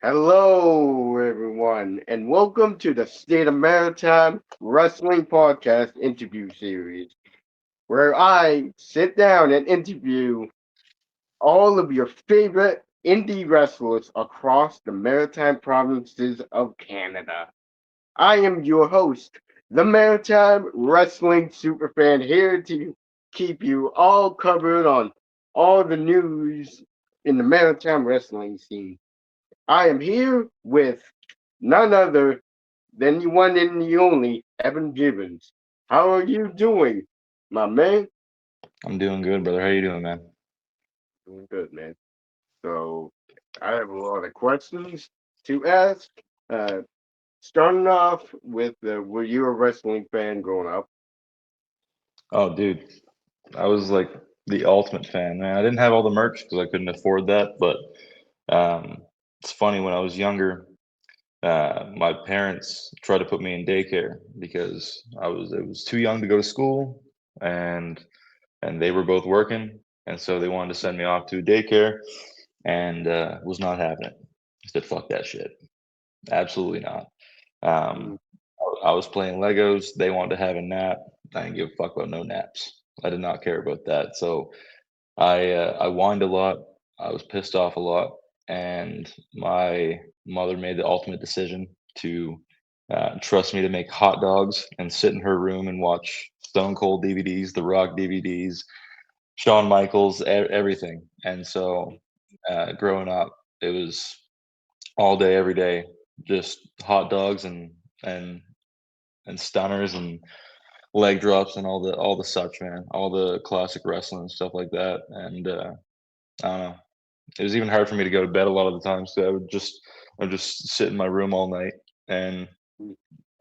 Hello, everyone, and welcome to the State of Maritime Wrestling Podcast interview series, where I sit down and interview all of your favorite indie wrestlers across the maritime provinces of Canada. I am your host, the Maritime Wrestling Superfan, here to keep you all covered on all the news in the maritime wrestling scene. I am here with none other than the one and the only Evan Gibbons. How are you doing, my man? I'm doing good, brother. How you doing, man? Doing good, man. So I have a lot of questions to ask. Uh, Starting off with, were you a wrestling fan growing up? Oh, dude, I was like the ultimate fan, man. I didn't have all the merch because I couldn't afford that, but um, it's funny when I was younger, my parents tried to put me in daycare because it was too young to go to school, and they were both working, and so they wanted to send me off to a daycare, and was not having it. I said, "Fuck that shit, absolutely not." Mm, Um, I was playing Legos. They wanted to have a nap. I didn't give a fuck about no naps. I did not care about that. So I whined a lot. I was pissed off a lot, and my mother made the ultimate decision to trust me to make hot dogs and sit in her room and watch Stone Cold DVDs, The Rock DVDs, Shawn Michaels, everything. And so growing up, it was all day, every day, just hot dogs and stunners and leg drops and all the such, man, all the classic wrestling and stuff like that. And I don't know. It was even hard for me to go to bed a lot of the times. So I would just sit in my room all night, and mm,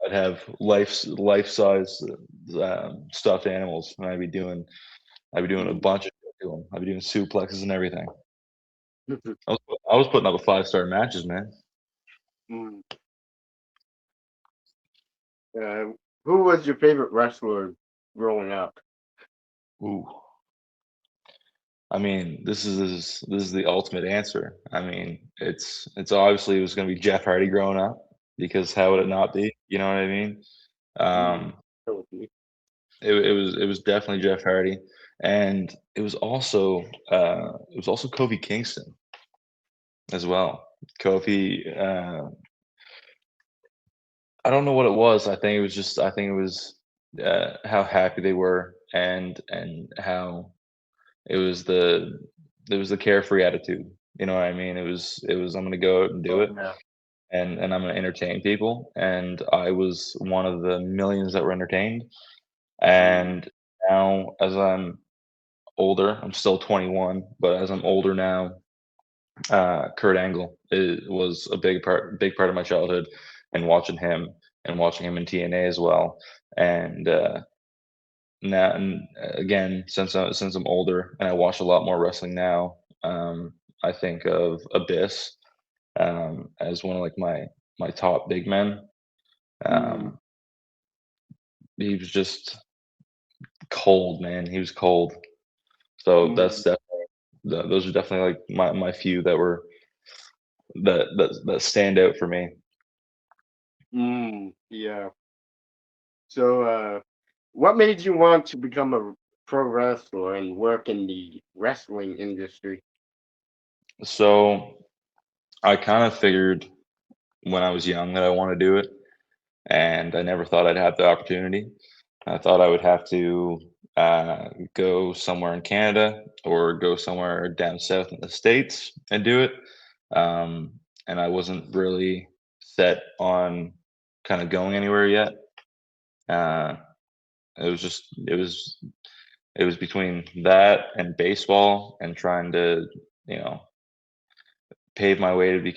I'd have life size stuffed animals, and I'd be doing a mm, bunch of shit to them. I'd be doing suplexes and everything. I was putting up a 5-star matches, man. mm. Uh, who was your favorite wrestler growing up? Ooh. I mean, this is the ultimate answer. I mean, it's obviously it was going to be Jeff Hardy growing up because how would it Mm, not be? You know what I mean? mm, Um, totally. it was definitely Jeff Hardy, and it was also Kofi Kingston as well. Kofi, I don't know what it was. I think it was how happy they were, and how It was the it was the carefree attitude, you know what I mean? It was I'm gonna go out and do Oh it, yeah. and I'm gonna entertain people, and I was one of the millions that were entertained, Mm, and now as I'm older, I'm still 21, but as I'm older now, Kurt Angle was a big part of my childhood, and watching him in TNA as well, and, now and again, since I'm older and I watch a lot more wrestling now, I think of Abyss as one of like my top big men. mm, Um, he was just cold, man. He was cold. So mm, those are definitely like my few that stand out for me. yeah. So, what made you want to become a pro wrestler and work in the wrestling industry? So I kind of figured when I was young that I want to do it, and I never thought I'd have the opportunity. I thought I would have to go somewhere in Canada or go somewhere down south in the States and do it. Um, and I wasn't really set on kind of going anywhere yet. Uh, it was between that and baseball and trying to, you know, pave my way to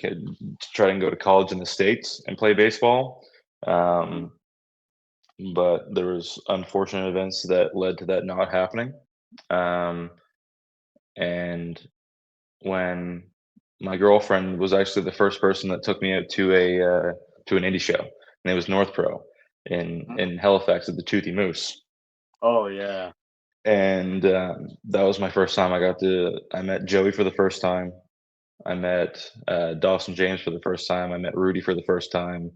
try and go to college in the States and play baseball. Mm, Um, but there was unfortunate events that led to that not happening. Um, and when my girlfriend was actually the first person that took me out to an indie show, and it was North Pro mm. in Halifax at the Toothy Moose, Oh yeah. and that was my first time I met Joey for the first time, I met Dawson James for the first time. I met Rudy for the first time.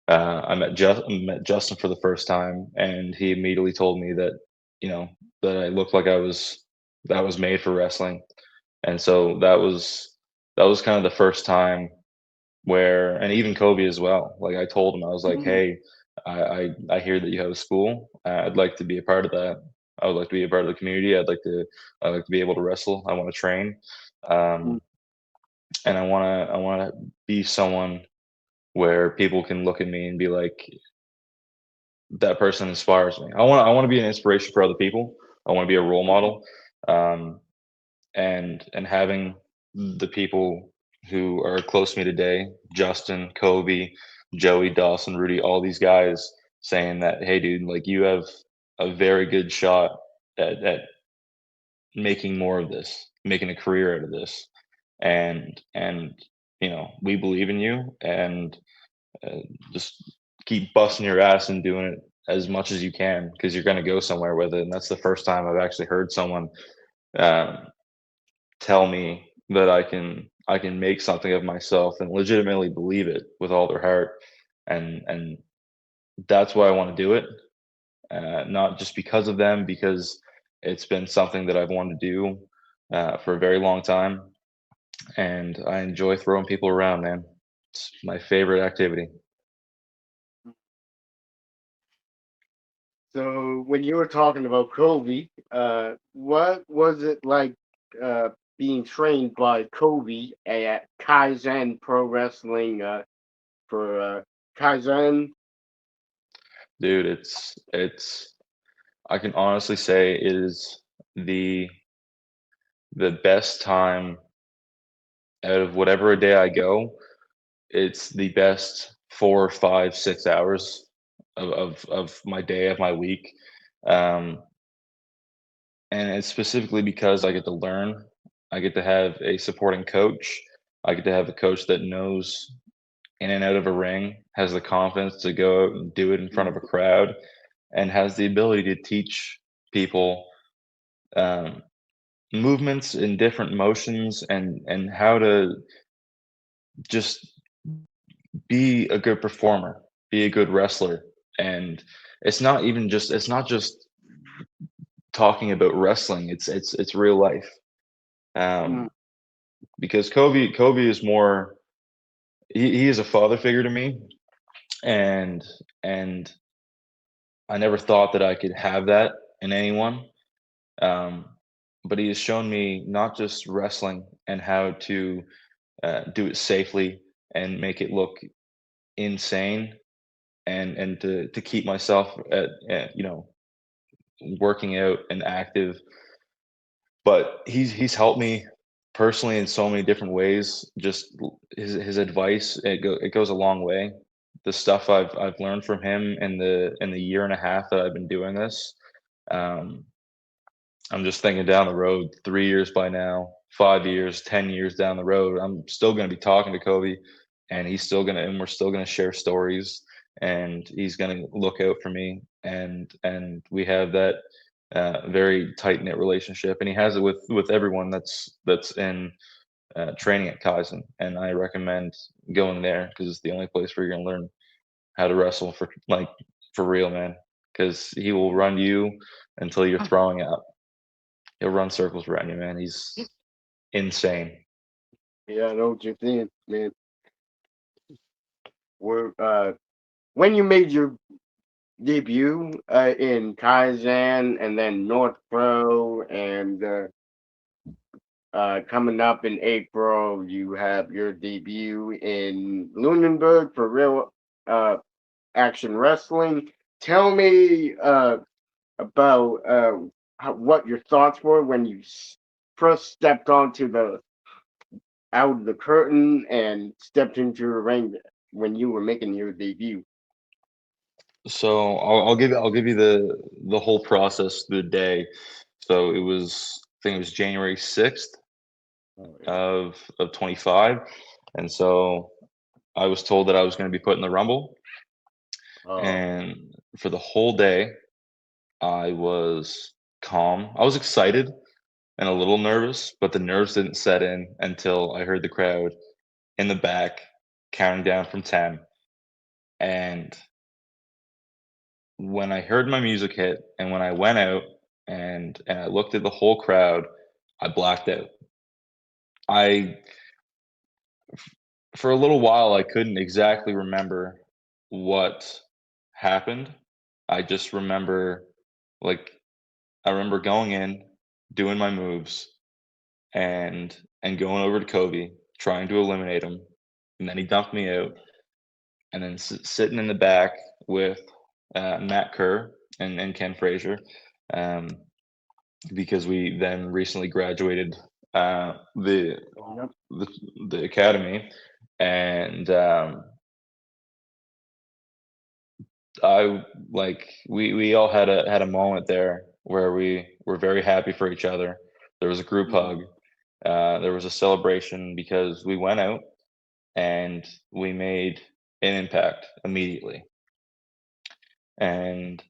Met Justin for the first time, and he immediately told me that you know that I looked like I was made for wrestling, and so that was kind of the first time where, and even Kobe as well. Like I told him, I was like, Mm, hey, I hear that you have a school. I'd like to be a part of that. I would like to be a part of the community. I'd like to be able to wrestle. I want to train, mm, um, and I want to be someone where people can look at me and be like, that person inspires me. I want to be an inspiration for other people. I want to be a role mm, model, um, and having the people who are close to me today, Justin, Kobe, Joey, Dawson, Rudy, all these guys saying that, hey, dude, like you have a very good shot at making more of this, making a career out of this, and we believe in you, and uh, just keep busting your ass and doing it as much as you can because you're going to go somewhere with it. And that's the first time I've actually heard someone um, tell me that I can make something of myself and legitimately believe it with all their heart, and that's why I want to do it. Not just because of them, because it's been something that I've wanted to do for a very long time, and I enjoy throwing people around, man. It's my favorite activity. mm. So when you were talking about Kobe, what was it like being trained by Kobe at Kaizen Pro Wrestling for Kaizen? Dude, it's I can honestly say it is the the best time out of whatever a day I go. It's the best 4, 5, 6 hours of my day, of my week. Um, and it's specifically because I get to learn. I get to have a supporting coach. I get to have a coach that knows in and out of a ring, has the confidence to go out and do it in front of a crowd, and has the ability to teach people um, movements and different motions and how to just be a good performer, be a good wrestler. And it's not just talking about wrestling. It's real life. Mm, Um, because Kobe is more he is a father figure to me, and and I never thought that I could have that in anyone. Um, but he has shown me not just wrestling and how to do it safely and make it look insane, and to keep myself at working out and active. But he's helped me personally in so many different ways. Just his advice, it goes a long way. The stuff I've learned from him in the year and a half that I've been doing this, um, I'm just thinking down the road, 3 years by now, 5 years, 10 years down the road, I'm still going to be talking to Kobe, and we're still going to share stories, and he's going to look out for me, and we have that very tight knit relationship, and he has it with everyone that's in training at Kaizen, and I recommend going there because it's the only place where you're going to learn how to wrestle for real, man. Because he will run you until you're throwing up. He'll run circles around you, man. He's insane. yeah, I know what you're saying, man. Where when you made your debut in Kaizen and then North Pro and coming up in April, you have your debut in Lunenburg for real action wrestling. Tell me about what your thoughts were when you first stepped onto the out of the curtain and stepped into the ring when you were making your debut. So I'll give you the whole process, the day. So it was I think it was January 6th Oh, yeah. of 25, and so I was told that I was going to be put in the Rumble, Oh, and for the whole day I was calm. I was excited, and a little nervous, but the nerves didn't set in until I heard the crowd in the back counting down from 10. And when I heard my music hit and when I went out and I looked at the whole crowd, I blacked out. I For a little while I couldn't exactly remember what happened. I just remember like I remember going in, doing my moves, and going over to Kobe, trying to eliminate him, and then he dumped me out, and then sitting in the back with Matt Kerr and Ken Frazier, um, because we then recently graduated Yep. the the academy, and I we all had a moment there where we were very happy for each other. There was a group Mhm. hug. There was a celebration because we went out and we made an impact immediately. And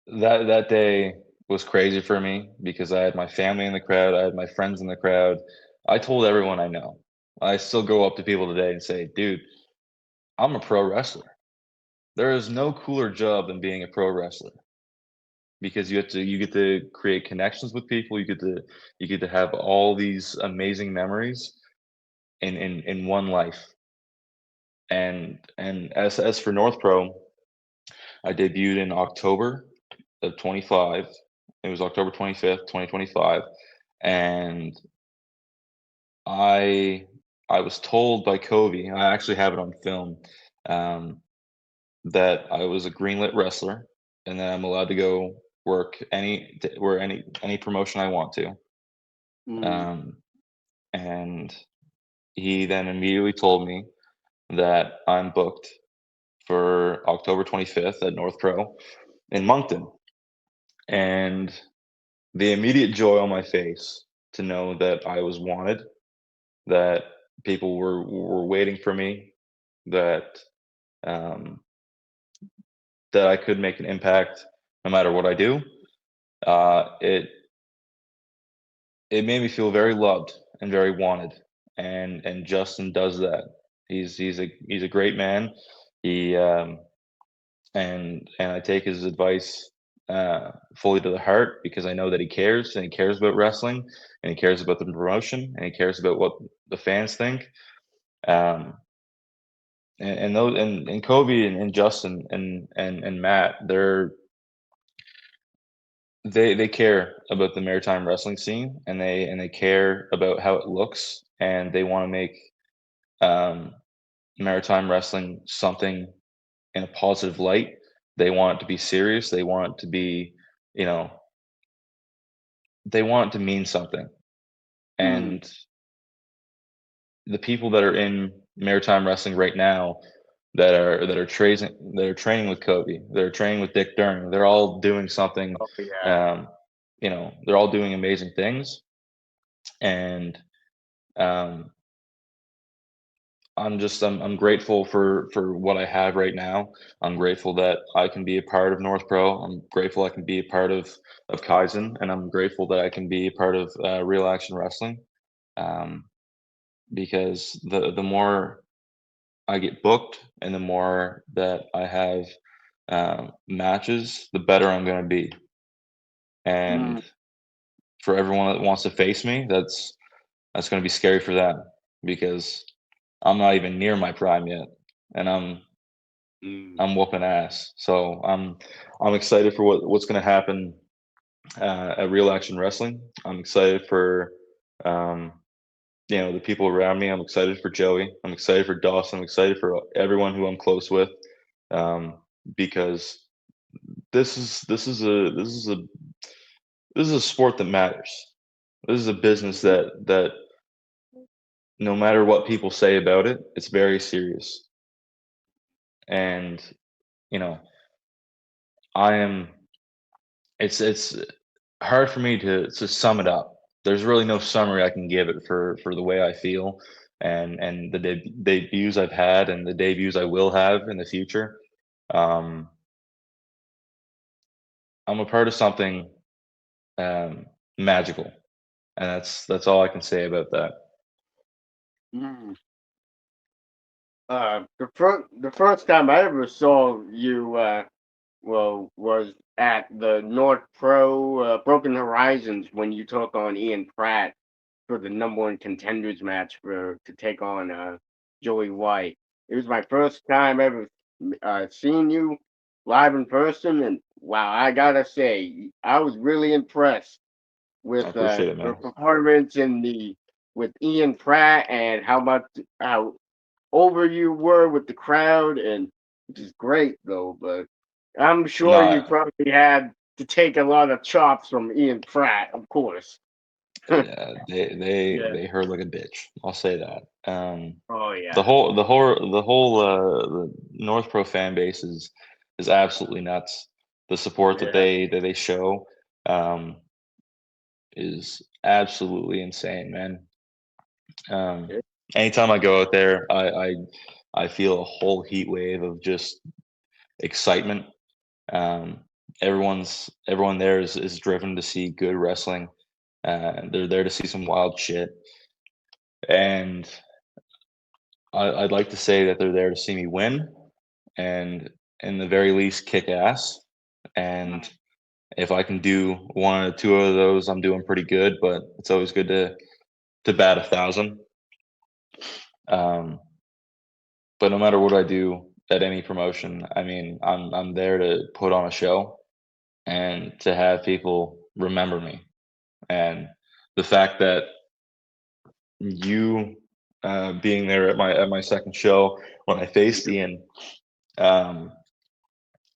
that day was crazy for me because I had my family in the crowd, I had my friends in the crowd. I told everyone I know. I still go up to people today and say, "Dude, I'm a pro wrestler. There is no cooler job than being a pro wrestler because you get to create connections with people. You get to have all these amazing memories in one life." And as for North Pro, I debuted in October of 25. It was October 25th, 2025, and I I was told by Covey, I actually have it on film, um, that I was a greenlit wrestler and that I'm allowed to go work any promotion I want to. Mm. Um, and he then immediately told me that I'm booked for October 25th at North Pro in Moncton. And the immediate joy on my face to know that I was wanted, that people were waiting for me, that um, that I could make an impact no matter what I do. It made me feel very loved and very wanted, and Justin does that. He's a great man. He and I take his advice fully to the heart because I know that he cares and he cares about wrestling and he cares about the promotion and he cares about what the fans think. Um, and those and Kobe and Justin and Matt, they care about the maritime wrestling scene and they care about how it looks and they want to make um, maritime wrestling something in a positive light. They want it to be serious. They want it to be, you know, they want it to mean something. Mm. And the people that are in maritime wrestling right now that are training with Kobe, they're training with Dick Durning. They're all doing something. Oh yeah. Um, they're all doing amazing things, and um, I'm grateful for what I have right now. I'm grateful that I can be a part of North Pro. I'm grateful I can be a part of Kaizen, and I'm grateful that I can be a part of Real Action Wrestling. Um, because the more I get booked and the more that I have matches, the better I'm going to be. Mm. And for everyone that wants to face me, that's going to be scary for them because I'm not even near my prime yet, and Mm. I'm whooping ass. So I'm excited for what's going to happen at Real Action Wrestling. I'm excited for um, the people around me. I'm excited for Joey. I'm excited for Dawson. I'm excited for everyone who I'm close with, um, because this is a sport that matters. This is a business that no matter what people say about it, it's very serious. And you know, I am. It's hard for me to sum it up. There's really no summary I can give it for the way I feel and the debuts I've had and the debuts I will have in the future. Um, I'm a part of something. magical, and that's all I can say about that. Mm. The first time I ever saw you, was at the North Pro Broken Horizons when you took on Ian Pratt for the number one contenders match for to take on Joey White. It was my first time ever seeing you live in person, and wow, I gotta say, I was really impressed I with appreciate it, your man. performance in the with Ian Pratt and how over you were with the crowd, and which is great though. But I'm sure you No, probably had to take a lot of chops from Ian Pratt, of course. yeah, Yeah. they hurt like a bitch. I'll say that. Oh The yeah. whole the North Pro fan base is absolutely nuts. The support Yeah. that they show um, is absolutely insane, man. Um, Yeah. anytime I go out there, I feel a whole heat wave of just excitement. Um, everyone there is driven to see good wrestling. They're there to see some wild shit, and I'd like to say that they're there to see me win, and in the very least, kick ass. And if I can do one or two of those, I'm doing pretty good. But it's always good to bat 1,000. Um, but no matter what I do at any promotion, I mean, I'm there to put on a show and to have people remember me. And the fact that you being there at my second show when I faced Ian, um,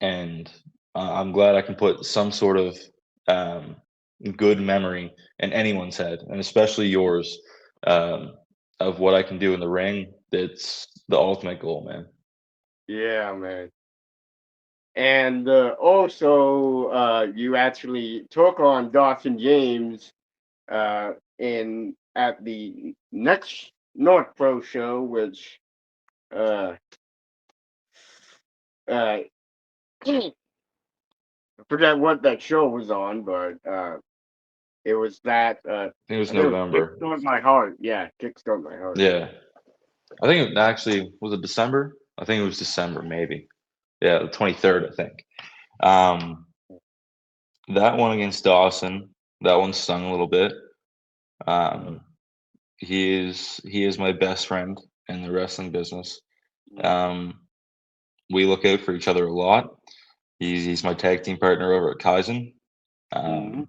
and I'm glad I can put some sort of um, good memory in anyone's head, and especially yours, um, of what I can do in the ring. That's the ultimate goal, man. Yeah, man. And also, you actually took on Dawson James in at the next North Pro show, which uh, uh, I forget what that show was on, but it was that I think it was I think it was November. Kickstart My Heart. Yeah, Kickstart My Heart. Yeah, I think it actually was it December. I think it was December, maybe. Yeah, the 23rd, I think. Um, that one against Dawson, that one stung a little bit. Uh, Um, he is my best friend in the wrestling business. Um, we look out for each other a lot. He's my tag team partner over at Kaizen, mm-hmm. um,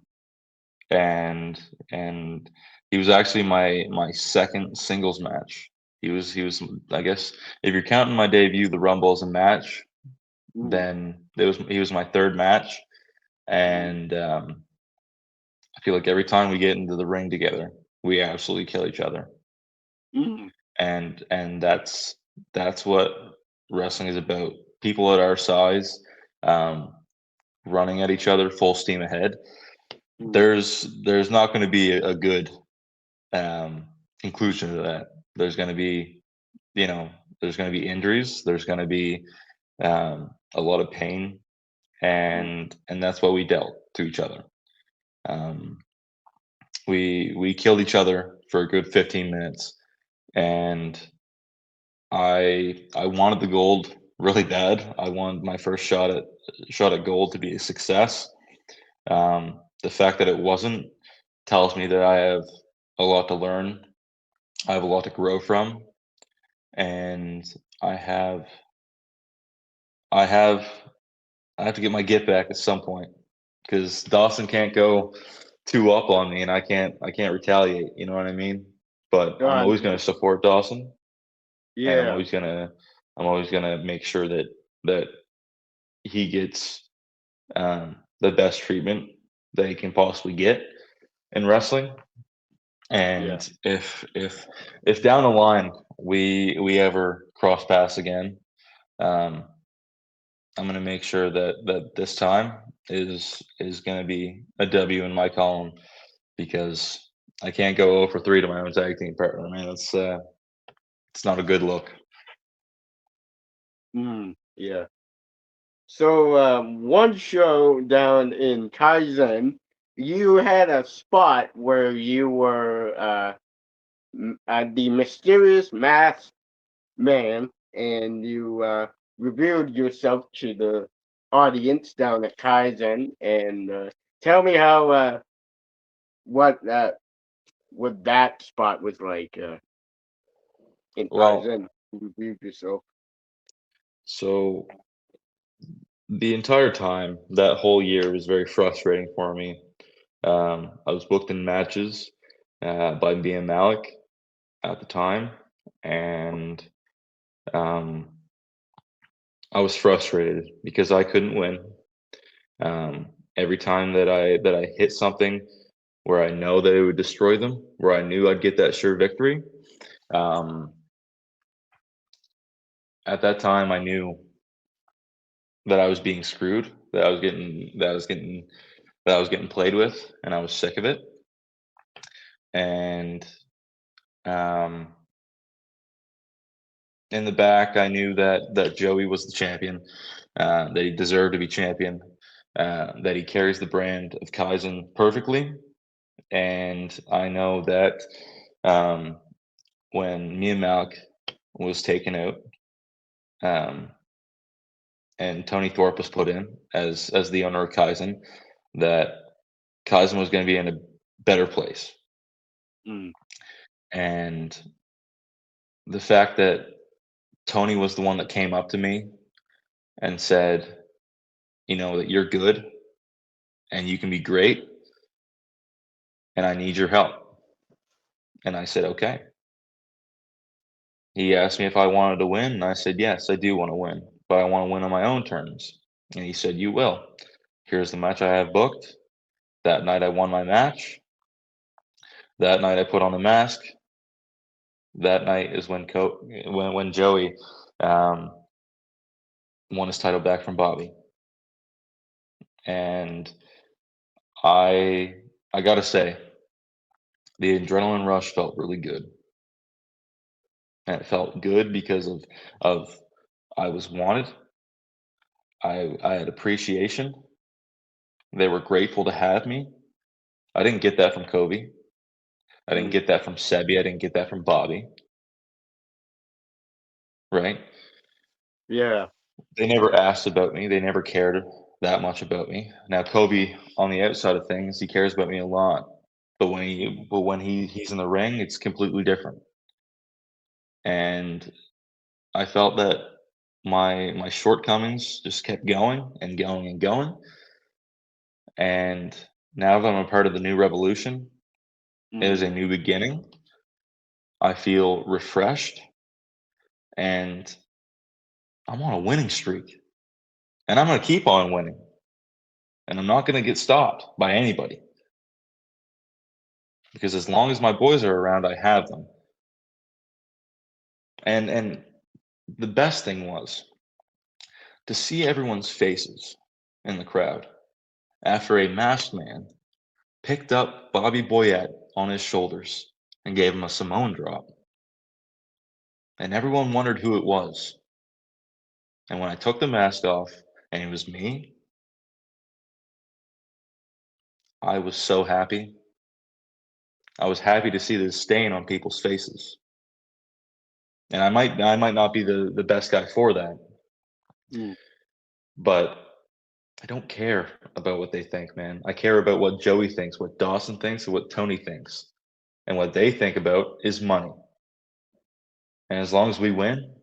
and and he was actually my second singles match. He was I guess if you're counting my debut, the Rumble as a match, then he was my third match, Mm-hmm. and I feel like every time we get into the ring together, we absolutely kill each other, Mm-hmm. and that's what wrestling is about. People at our size, um, running at each other full steam ahead. There's not going to be a good um, conclusion to that. There's going to be you know there's going to be injuries. There's going to be a lot of pain, and that's what we dealt to each other. Um, we killed each other for a good 15 minutes, and I wanted the gold really bad. I wanted my first shot at gold to be a success. The fact that it wasn't tells me that I have a lot to learn. I have a lot to grow from, and I have I have I have to get my get back at some point because Dawson can't go two up on me, and I can't retaliate. You know what I mean? But I'm always going No. to support Dawson, and Yeah. I'm always gonna make sure that he gets the best treatment that he can possibly get in wrestling. Yeah. And if down the line we ever cross paths again, um, I'm gonna make sure that this time is gonna be a W in my column because I can't go 0 for 3 to my own tag team partner, man. It's not a good look. Yeah. So one show down in Kaizen, you had a spot where you were the mysterious masked man, and you revealed yourself to the audience down at Kaizen. And tell me how what what that spot was like in Well, Kaizen. You revealed yourself. so the entire time, that whole year was very frustrating for me. I was booked in matches by BM Malik at the time, and um, I was frustrated because I couldn't win. Every time that I hit something where I know that it would destroy them, where I knew I'd get that sure victory, um, at that time I knew that I was being screwed, that I was getting played with, and I was sick of it. And um, in the back, I knew that Joey was the champion, that he deserved to be champion, that he carries the brand of Kaizen perfectly, and I know that um, when Mia Malik was taken out, um, and Tony Thorpe was put in as the owner of Kaizen, that Kaizen was going to be in a better place. Mm, And the fact that Tony was the one that came up to me and said, you know, that you're good and you can be great and I need your help. And I said, okay. He asked me if I wanted to win, and I said, yes, I do want to win, but I want to win on my own terms. And he said, you will. Here's the match I have booked. That night I won my match. That night I put on the mask. That night is when when Joey um, won his title back from Bobby. And I I gotta say, the adrenaline rush felt really good. And it felt good because of I was wanted. I had appreciation. They were grateful to have me. I didn't get that from Kobe. I didn't mm, get that from Sebi. I didn't get that from Bobby. Right? yeah. They never asked about me. They never cared that much about me. Now Kobe, on the outside of things, he cares about me a lot. But when he's in the ring, it's completely different. And I felt that my shortcomings just kept going and going and going. And now that I'm a part of the new revolution, it is Mm, a new beginning. I feel refreshed and I'm on a winning streak. And I'm going to keep on winning. And I'm not going to get stopped by anybody because as long as my boys are around, I have them. And the best thing was to see everyone's faces in the crowd after a masked man picked up Bobby Boyette on his shoulders and gave him a Samoan drop. And everyone wondered who it was. And when I took the mask off and it was me, I was so happy. I was happy to see the stain on people's faces. And I might not be the best guy for that, mm, but I don't care about what they think, man. I care about what Joey thinks, what Dawson thinks, and what Tony thinks. And what they think about is money. And as long as we win,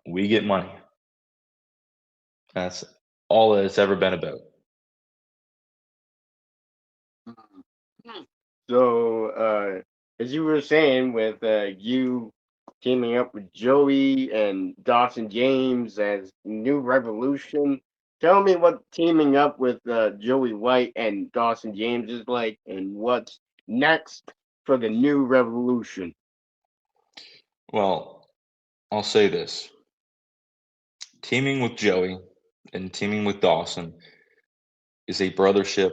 we get money. That's all that it's ever been about. mm. So, as you were saying, with you teaming up with Joey and Dawson James as New Revolution, tell me what teaming up with Joey White and Dawson James is like, and what's next for the New Revolution. Well, I'll say this. Teaming with Joey and teaming with Dawson is a brothership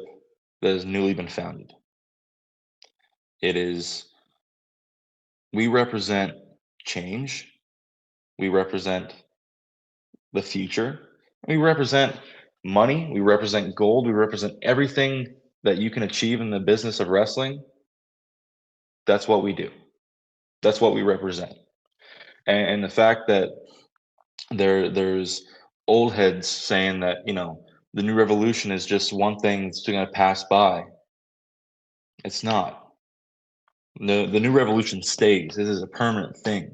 that has newly been founded. It is, we represent change, we represent the future, we represent money, we represent gold, we represent everything that you can achieve in the business of wrestling, that's what we do. That's what we represent. And the fact that there's old heads saying that, the new revolution is just one thing that's going to pass by. It's not. The new revolution stays. This is a permanent thing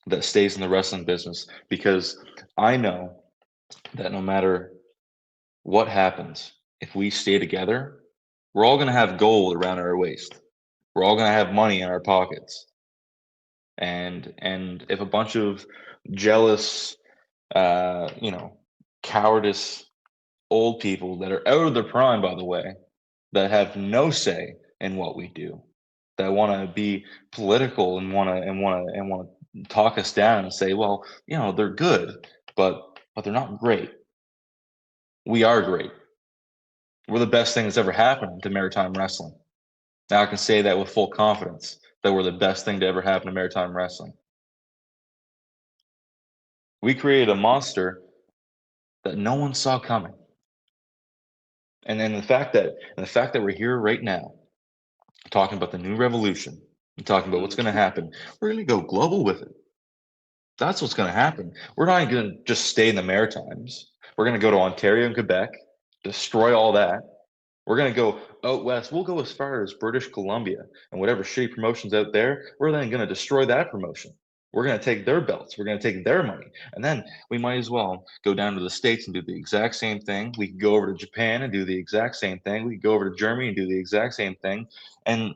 that stays in the wrestling business, because I know that no matter what happens, if we stay together, we're all going to have gold around our waist. We're all going to have money in our pockets. And if a bunch of jealous, cowardice old people that are out of their prime, by the way, that have no say in what we do, that want to be political and want to talk us down and say, well, they're good, but they're not great. We are great. We're the best thing that's ever happened to maritime wrestling. Now I can say that with full confidence, that we're the best thing to ever happen to maritime wrestling. We created a monster that no one saw coming. And then the fact that we're here right now, talking about the new revolution, and talking about what's going to happen, we're going to go global with it. That's what's going to happen. We're not going to just stay in the Maritimes. We're going to go to Ontario and Quebec, destroy all that. We're going to go out west. We'll go as far as British Columbia, and whatever shitty promotion's out there, we're then going to destroy that promotion. We're going to take their belts. We're going to take their money. And then we might as well go down to the States and do the exact same thing. We could go over to Japan and do the exact same thing. We could go over to Germany and do the exact same thing. And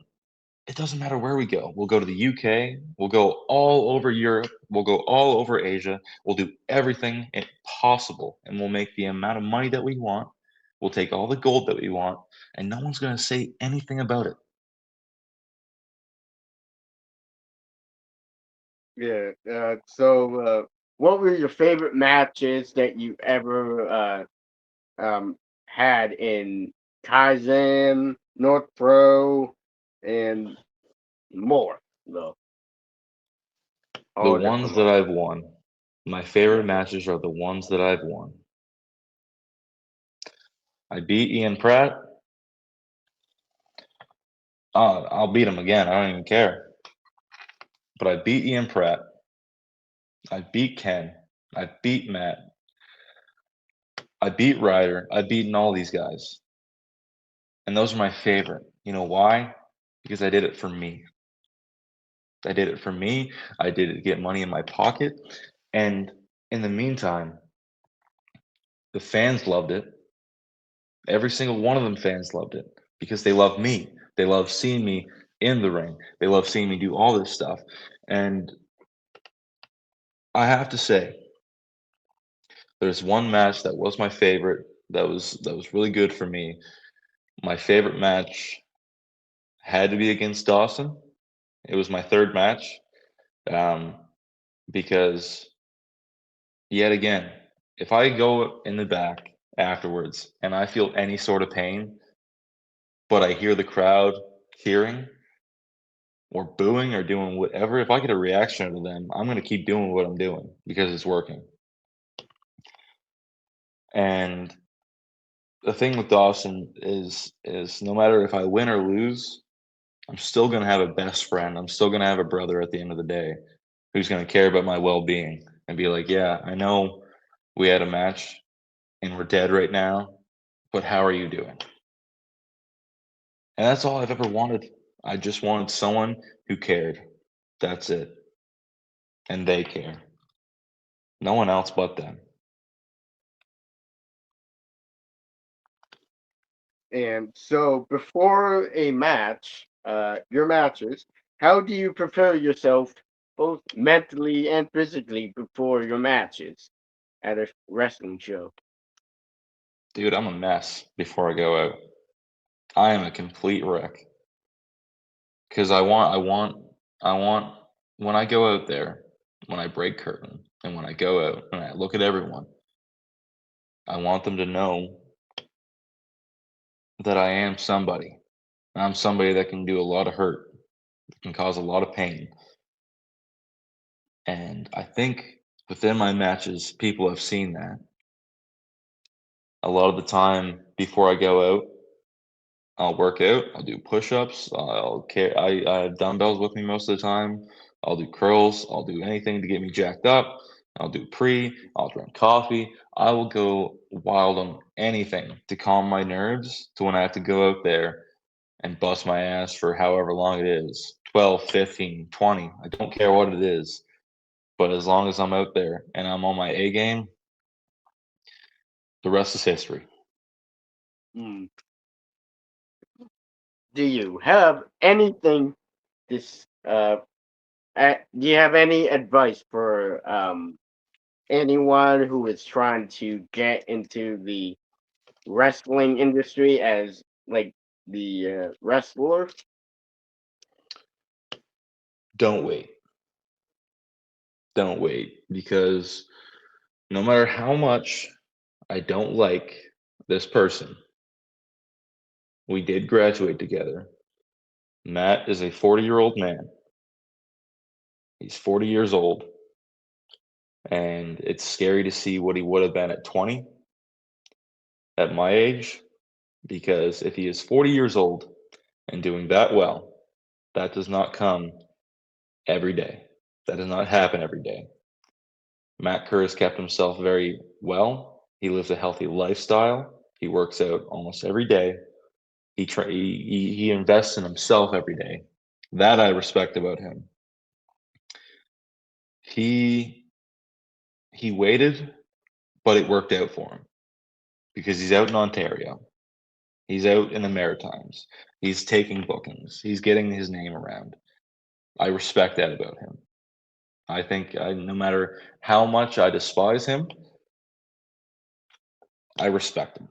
it doesn't matter where we go. We'll go to the UK. We'll go all over Europe. We'll go all over Asia. We'll do everything possible, and we'll make the amount of money that we want. We'll take all the gold that we want, and no one's going to say anything about it. Yeah. What were your favorite matches that you ever had in Kaizen, North Pro, and more? Though The all ones different that ones. I've won, my favorite matches are the ones that I've won. I beat Ian Pratt. I'll beat him again. I don't even care. But I beat Ian Pratt. I beat Ken. I beat Matt. I beat Ryder. I've beaten all these guys. And those are my favorite. You know why? Because I did it for me. I did it for me. I did it to get money in my pocket. And in the meantime, the fans loved it. Every single one of them fans loved it because they love me. They love seeing me in the ring. They love seeing me do all this stuff. And I have to say, there's one match that was my favorite. That was really good for me. My favorite match had to be against Dawson. It was my third match, um, because yet again, if I go in the back afterwards and I feel any sort of pain, but I hear the crowd cheering or booing or doing whatever, if I get a reaction out of them, I'm going to keep doing what I'm doing because it's working. And the thing with Dawson is no matter if I win or lose, I'm still going to have a best friend. I'm still going to have a brother at the end of the day who's going to care about my well-being and be like, yeah, I know we had a match and we're dead right now, but how are you doing? And that's all I've ever wanted. I just wanted someone who cared. That's it. And they care. No one else but them. And so before a match, your matches, how do you prepare yourself both mentally and physically before your matches at a wrestling show? Dude, I'm a mess before I go out. I am a complete wreck. Because I want, when I go out there, when I break curtain, and when I go out and I look at everyone, I want them to know that I am somebody. I'm somebody that can do a lot of hurt, can cause a lot of pain. And I think within my matches, people have seen that. A lot of the time before I go out, I'll work out. I'll do push-ups. I have dumbbells with me most of the time. I'll do curls. I'll do anything to get me jacked up. I'll do pre. I'll drink coffee. I will go wild on anything to calm my nerves to when I have to go out there and bust my ass for however long it is, 12, 15, 20. I don't care what it is. But as long as I'm out there and I'm on my A game, the rest is history. Mm. Do you have anything this do you have any advice for anyone who is trying to get into the wrestling industry as like the wrestler? Don't wait. Don't wait because no matter how much I don't like this person, we did graduate together. Matt is a 40-year-old man. He's 40 years old, and it's scary to see what he would have been at 20 at my age because if he is 40 years old and doing that well, that does not come every day. That does not happen every day. Matt Kerr has kept himself very well. He lives a healthy lifestyle. He works out almost every day. He invests in himself every day. That I respect about him. He he waited, but it worked out for him because he's out in Ontario. He's out in the Maritimes. He's taking bookings. He's getting his name around. I respect that about him. I think no matter how much I despise him, I respect him.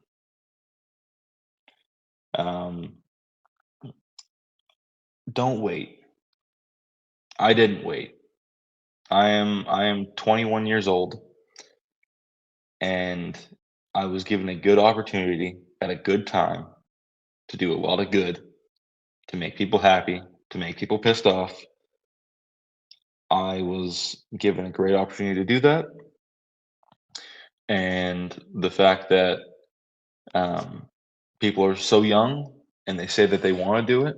Um, don't wait. I didn't wait. I am 21 years old and I was given a good opportunity at a good time to do a lot of good, to make people happy, to make people pissed off. I was given a great opportunity to do that. And the fact that um, people are so young and they say that they want to do it,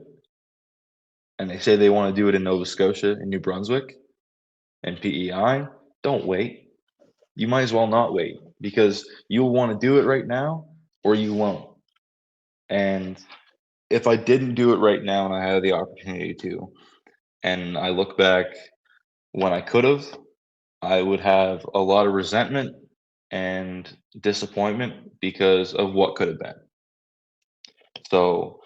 and they say they want to do it in Nova Scotia and New Brunswick and PEI, don't wait. You might as well not wait because you'll want to do it right now or you won't. And if I didn't do it right now and I had the opportunity to, and I look back when I could have, I would have a lot of resentment and disappointment because of what could have been. So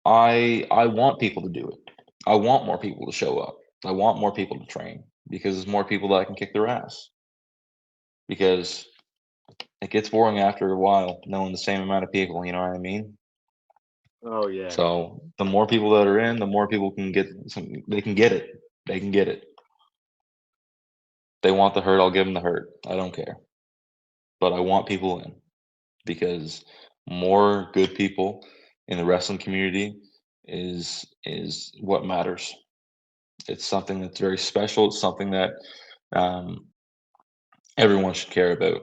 I want people to do it. I want more people to show up. I want more people to train because there's more people that can kick their ass. Because it gets boring after a while knowing the same amount of people, you know what I mean? Oh yeah. So the more people that are in, the more people can get some, they can get it. They can get it. They want the hurt, I'll give them the hurt. I don't care. But I want people in because more good people in the wrestling community is what matters. It's something that's very special. It's something that um, everyone should care about.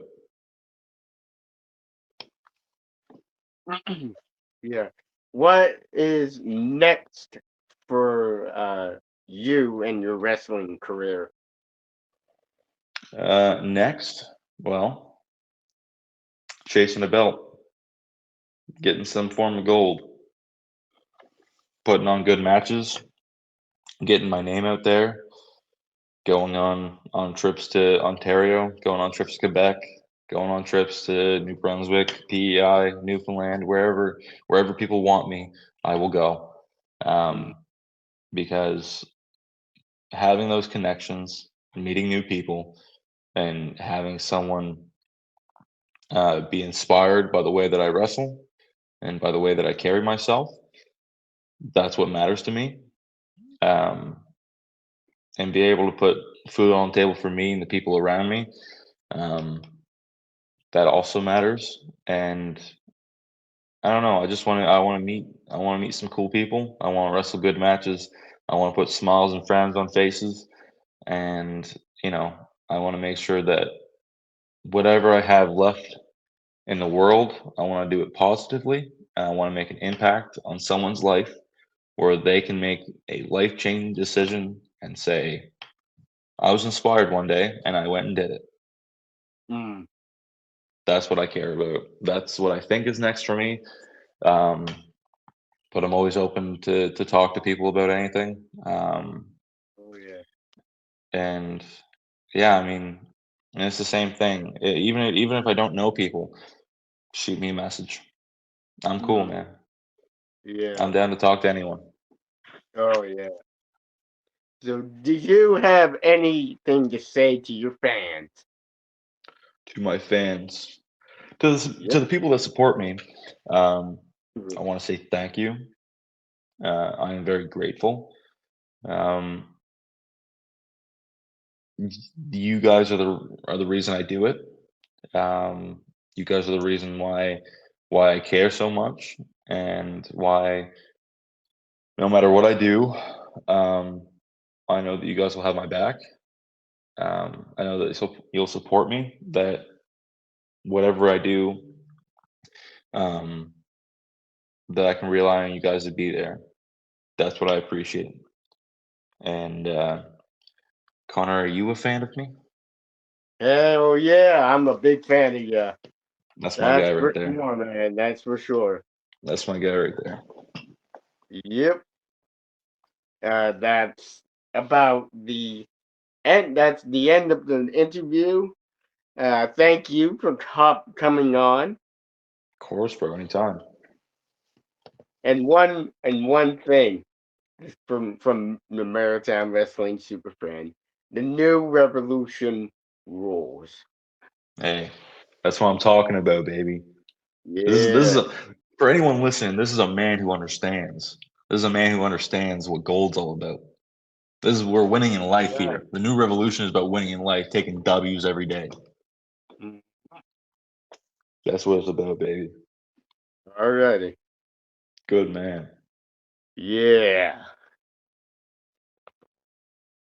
Yeah. What is next for you and your wrestling career? Next, well, chasing a belt, getting some form of gold, putting on good matches, getting my name out there, going on trips to Ontario, going on trips to Quebec, going on trips to New Brunswick, PEI, Newfoundland, wherever people want me, I will go. Mm. Um, because having those connections, meeting new people, and having someone be inspired by the way that I wrestle and by the way that I carry myself, that's what matters to me. Um, and be able to put food on the table for me and the people around me. Um, that also matters. And I don't know. I want to meet some cool people. I want to wrestle good matches. I want to put smiles and frowns on faces. And, you know, I want to make sure that whatever I have left in the world, I want to do it positively. and I want to make an impact on someone's life where they can make a life-changing decision and say, I was inspired one day and I went and did it. Mm. That's what I care about. That's what I think is next for me. Um, but I'm always open to talk to people about anything. Oh yeah. And yeah, I mean, and it's the same thing. Even if I don't know people, shoot me a message. I'm cool, Mm. man. I'm Yeah. down to talk to anyone. Oh yeah. So, do you have anything to say to your fans? To my fans, to Yep. the people that support me, um, I Mhm. want to say thank you. I am very grateful. Um, you guys are the reason I do it. You guys are the reason why I care so much and why no matter what I do, um, I know that you guys will have my back. I know that you'll support me. That whatever I do, um, that I can rely on you guys to be there. That's what I appreciate. And Connor, are you a fan of me? Hell yeah, I'm a big fan of you. That's my That's guy right for there. sure, man. That's for sure. That's my guy right there. Yep. That's about the end. That's the end of the interview. Thank you for coming on. Of course, bro. Anytime. And one thing from the Maritime Wrestling Super Fan, the new revolution rules. Hey, that's what I'm talking about, baby. This is Yeah. for anyone listening. This is a man who understands. This is a man who understands what gold's all about. This is we're winning in life Right. here. The new revolution is about winning in life, taking W's every day. Mm. That's what it's about, baby. Alrighty. Good man. Yeah.